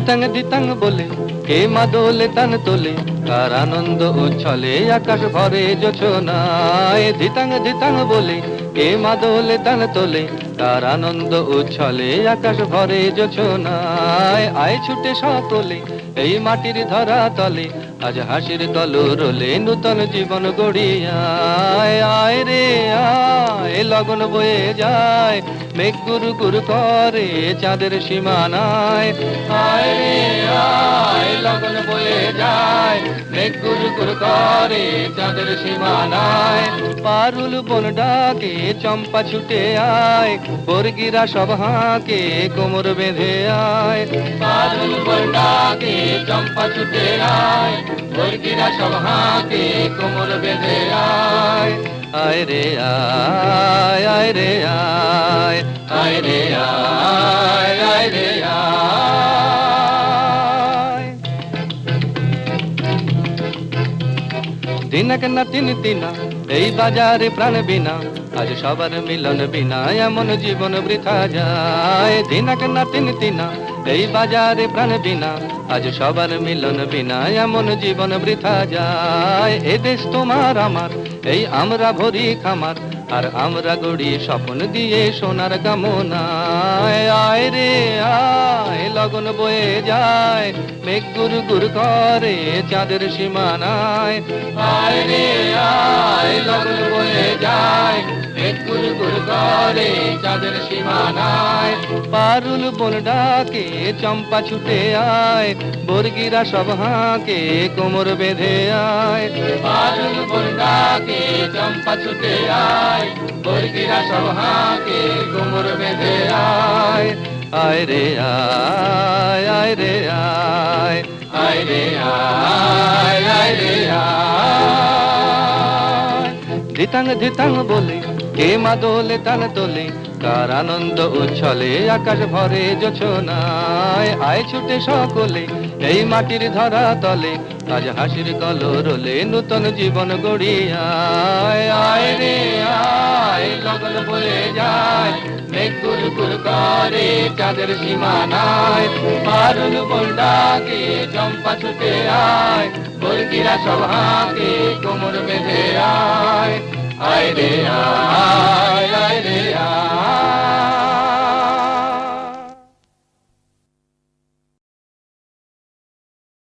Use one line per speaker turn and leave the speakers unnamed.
ধিতাং ধিতাং বলে কে মা দোলে তান তোলে, কার আনন্দ উচ্ছলে আকাশ ভরে জোছনায়। ধিতাং ধিতাং বলে কে মা দোলে তান তোলে, কার আনন্দ উচ্ছলে আকাশ ভরে জোছনায়। আয় ছুটে সকলে এই মাটির ধরা তলে, আজ হাসির কলরোলে নূতন জীবন গড়িয়ায়। আয় রে আয় লগন বয়ে যায়, মেঘ গুরু গুরু করে চাঁদের সীমানায়। আয় রে আয় লগন বয়ে যায়, মেঘ গুরু গুরু করে চাঁদের সীমানায়। পারুল বন ডাকে চম্পা ছুটে আয়, বর্গিরা সব হাঁকে কোমর বেঁধে আয়। পারুল বন ডাকে চম্পা ছুটে আয়, বর্গিরা সব হাঁকে কোমর বেঁধে আয়। আয় রে আয় আয় রে আয়, আয় রে আয় আয় রে আয়। দিনক না তিন তিনা এই বাজারে প্রাণ বিনা, আজ সবার মিলন বিনা এমন জীবন বৃথা যায়। দিনক না তিন তিনা এই বাজারে প্রাণ বিনা, আজ সবার মিলন বিনা এমন জীবন বৃথা যায়। এ দেশ তোমার আমার এই আমরা ভরি খামার, আর আমরা গড়ি স্বপ্ন দিয়ে সোনার কামনায়। আয় রে আয় লগন বয়ে যায়, মেঘ গুরু গুরু করে চাঁদের সীমানায়। আয় রে আয় লগন বয়ে যায়, মেঘ গুরু গুরু করে চাঁদের সীমানায়। পারুল বন ডাকে চম্পা ছুটে আয়, বর্গিরা সব হাঁকে কোমর বেঁধে আয়। পারুল বন ডাকে চম্পা ছুটে আয়, বর্গিরা সব হাঁকে কোমর বেঁধে আয়। আয় রে আয় আয় রে আয়, আয় রে আয় আয় রে আয়। ধিতাং ধিতাং বলে কে মা দোলে তান তোলে, কার আনন্দ উচ্ছলে আকাশ ভরে জোছনায়। আয় ছুটে সকলে এই মাটির ধরা তলে, আজ হাসির কলরোলে নূতন জীবন গড়িয়ায়। আয় রে আয় লগন বয়ে যায়, মেঘ গুরু গুরু করে চাঁদের সীমানায়। পারুল বন ডাকে চম্পা ছুটে আয়, বর্গিরা সব হাঁকে কোমর বেঁধে আয়। আয় রে আয় আয় রে আয়।